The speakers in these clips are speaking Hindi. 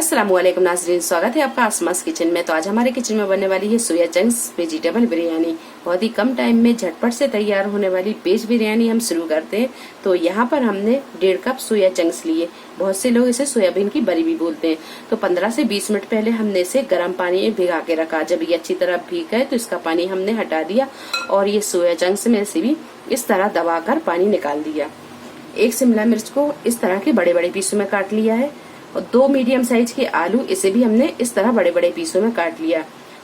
अस्सलामुअलैकुम नाज़रीन, स्वागत है आपका आसमास किचन में। तो आज हमारे किचन में बनने वाली है सोया चंक्स वेजिटेबल बिरयानी। बहुत ही कम टाइम में झटपट से तैयार होने वाली वेज बिरयानी हम शुरू करते हैं। तो यहाँ पर हमने 1.5 कप सोया चंक्स लिए। बहुत से लोग इसे सोयाबीन की बरी भी बोलते हैं। तो 15 से 20 मिनट पहले हमने इसे गर्म पानी में भिगा के रखा। जब ये अच्छी तरह भीग गए तो इसका पानी हमने हटा दिया और ये सोया चंक्स में से भी इस तरह दबाकर पानी निकाल दिया। एक शिमला मिर्च को इस तरह के बड़े बड़े पीसों में काट लिया है और 2 मीडियम साइज के आलू, इसे भी हमने इस तरह बड़े बड़े पीसों में काट लिया।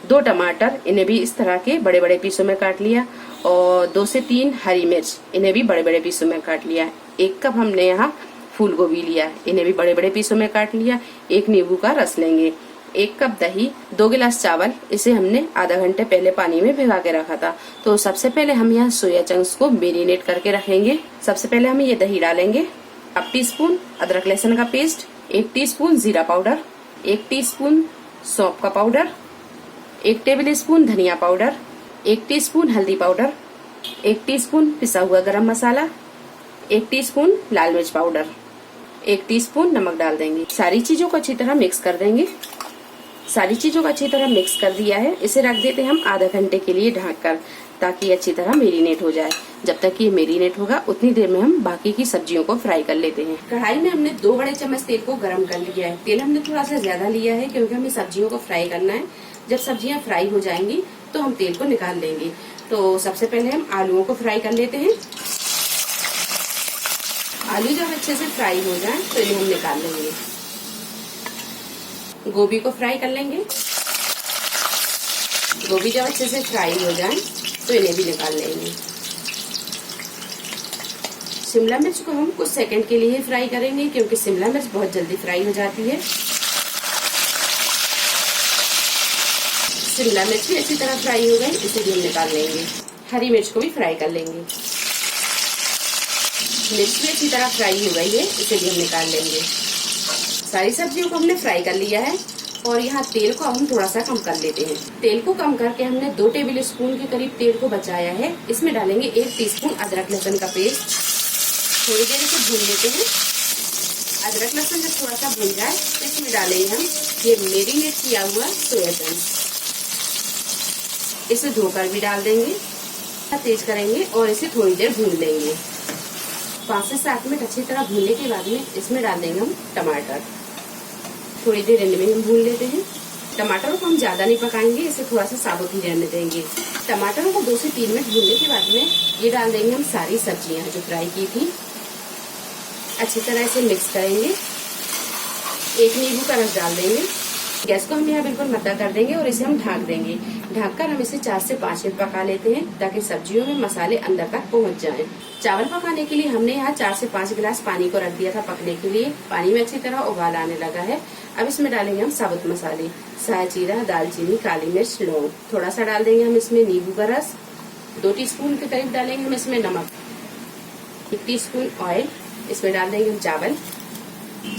2 टमाटर, इन्हें भी इस तरह के बड़े बड़े पीसों में काट लिया और 2 से 3 हरी मिर्च, इन्हें भी बड़े बड़े पीसों में काट लिया। 1 कप हमने यहाँ फूल गोभी लिया, इन्हें भी बड़े बड़े पीसों में काट लिया। 1 नींबू का रस लेंगे। 1 कप दही, 2 गिलास चावल, इसे हमने आधा घंटे पहले पानी में भिगा के रखा था। तो सबसे पहले हम यहाँ सोया चंक्स को मैरिनेट करके रखेंगे। सबसे पहले हम ये दही डालेंगे। 1 टीस्पून अदरक लहसुन का पेस्ट, 1 टीस्पून जीरा पाउडर, 1 टीस्पून सौंफ का पाउडर, 1 टेबल स्पून धनिया पाउडर, 1 टीस्पून हल्दी पाउडर, 1 टीस्पून पिसा हुआ गरम मसाला, 1 टीस्पून लाल मिर्च पाउडर, 1 टीस्पून नमक डाल देंगे। सारी चीजों को अच्छी तरह मिक्स कर देंगे। सारी चीजों को अच्छी तरह मिक्स कर दिया है। इसे रख देते हैं हम आधा घंटे के लिए ढककर, ताकि अच्छी तरह मेरीनेट हो जाए। जब तक ये मेरीनेट होगा उतनी देर में हम बाकी की सब्जियों को फ्राई कर लेते हैं। कढ़ाई में हमने 2 बड़े चम्मच तेल को गरम कर लिया है। तेल हमने थोड़ा सा ज्यादा लिया है क्योंकि हमें सब्जियों को फ्राई करना है। जब सब्जियां फ्राई हो जाएंगी तो हम तेल को निकाल लेंगे। तो सबसे पहले हम आलूओं को फ्राई कर लेते हैं। आलू जब अच्छे से फ्राई हो जाए तो इन्हें हम निकाल लेंगे। गोभी को फ्राई कर लेंगे। गोभी जब अच्छे से फ्राई हो जाए तो इन्हें भी निकाल लेंगे। शिमला मिर्च को हम कुछ सेकंड के लिए फ्राई करेंगे क्योंकि शिमला मिर्च बहुत जल्दी फ्राई हो जाती है। शिमला मिर्च भी अच्छी तरह फ्राई हो गई, इसे भी हम निकाल लेंगे। हरी मिर्च को भी फ्राई कर लेंगे। मिर्च भी अच्छी तरह फ्राई हो गई है, इसे भी हम निकाल लेंगे। सारी सब्जियों को हमने फ्राई कर लिया है और यहाँ तेल को हम थोड़ा सा कम कर लेते हैं। तेल को कम करके हमने 2 टेबल स्पून के करीब तेल को बचाया है। इसमें डालेंगे 1 टीस्पून अदरक लहसुन का पेस्ट। थोड़ी देर इसे भून लेते हैं। अदरक लहसुन जब थोड़ा सा भून जाए तो इसमें डालेंगे हम ये मैरिनेट किया हुआ सोया चंक्स। इसे धोकर भी डाल देंगे। तेज करेंगे और इसे थोड़ी देर भून लेंगे। 5 से 7 मिनट अच्छी तरह भूनने के बाद में इसमें डाल देंगे हम टमाटर। थोड़ी देर इनमें हम भून लेते हैं। टमाटरों को हम ज्यादा नहीं पकाएंगे, इसे थोड़ा सा साबुत ही रहने देंगे। टमाटरों को 2 से 3 मिनट भूनने के बाद में ये डाल देंगे हम सारी सब्जियां जो फ्राई की थी। अच्छी तरह से मिक्स करेंगे। 1 नींबू का रस डाल देंगे। गैस को हम यहाँ बिल्कुल मद्दा कर देंगे और इसे हम ढक देंगे। ढककर हम इसे 4 से 5 मिनट पका लेते हैं ताकि सब्जियों में मसाले अंदर तक पहुँच जाएं। चावल पकाने के लिए हमने यहाँ 4 से 5 गिलास पानी को रख दिया था पकने के लिए। पानी में अच्छी तरह उबाल आने लगा है। अब इसमें डालेंगे हम साबुत मसाले, साय जीरा, दालचीनी, काली मिर्च, लौंग। थोड़ा सा डाल देंगे हम इसमें नींबू का रस। 2 टीस्पून के करीब डालेंगे हम इसमें नमक। 1 टीस्पून ऑयल। इसमें डाल देंगे हम चावल।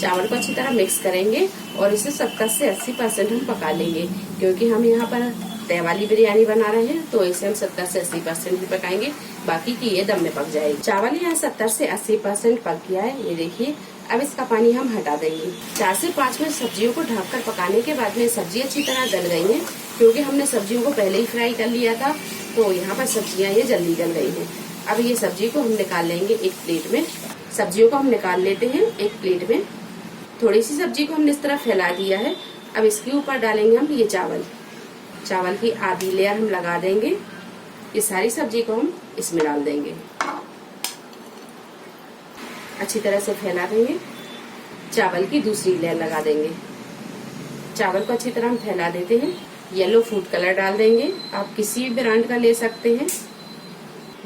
चावल को अच्छी तरह मिक्स करेंगे और इसे 70 से 80% हम पका लेंगे क्योंकि हम यहाँ पर तय वाली बिरयानी बना रहे हैं। तो इसे हम 70 से 80% ही पकाएंगे, बाकी की ये दम में पक जाएगी। चावल यहाँ 70 से 80% पक गया है, ये देखिए। अब इसका पानी हम हटा देंगे। 4 से 5 मिनट सब्जियों को ढककर पकाने के बाद में सब्जी अच्छी तरह गल गई है क्योंकि हमने सब्जियों को पहले ही फ्राई कर लिया था। तो यहाँ पर सब्जियां ये जल्दी गल गई हैं। अब ये सब्जी को हम निकाल लेंगे एक प्लेट में। सब्जियों को हम निकाल लेते हैं एक प्लेट में। थोड़ी सी सब्जी को हमने इस तरह फैला दिया है। अब इसके ऊपर डालेंगे हम ये चावल। चावल की आधी लेयर हम लगा देंगे। ये सारी सब्जी को हम इसमें डाल देंगे। अच्छी तरह से फैला देंगे। चावल की दूसरी लेयर लगा देंगे। चावल को अच्छी तरह हम फैला देते हैं। येलो फूड कलर डाल देंगे, आप किसी भी ब्रांड का ले सकते हैं।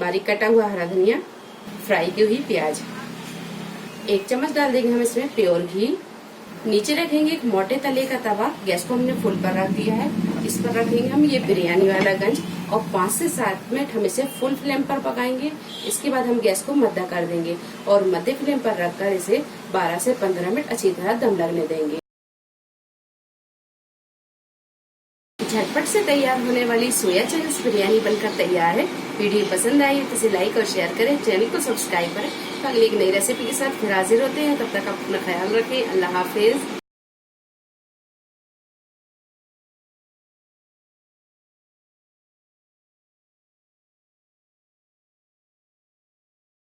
बारीक कटा हुआ हरा धनिया, फ्राई की हुई प्याज। 1 चम्मच डाल देंगे हम इसमें प्योर घी। नीचे रखेंगे एक मोटे तले का तवा। गैस को हमने फुल पर रख दिया है। इस पर रखेंगे हम ये बिरयानी वाला गंज और 5 से 7 मिनट हम इसे फुल फ्लेम पर पकाएंगे। इसके बाद हम गैस को मद्दा कर देंगे और मध्य फ्लेम पर रखकर इसे 12 से 15 मिनट अच्छी तरह दम लगने देंगे। झटपट से तैयार होने वाली सोया चंक्स बिरयानी बनकर तैयार है। वीडियो पसंद आई तो इसे लाइक और शेयर करें, चैनल को सब्सक्राइब करें। अगली एक नई रेसिपी के साथ फिर हाजिर होते हैं। तब तक अपना ख्याल रखें। अल्लाह हाफिज।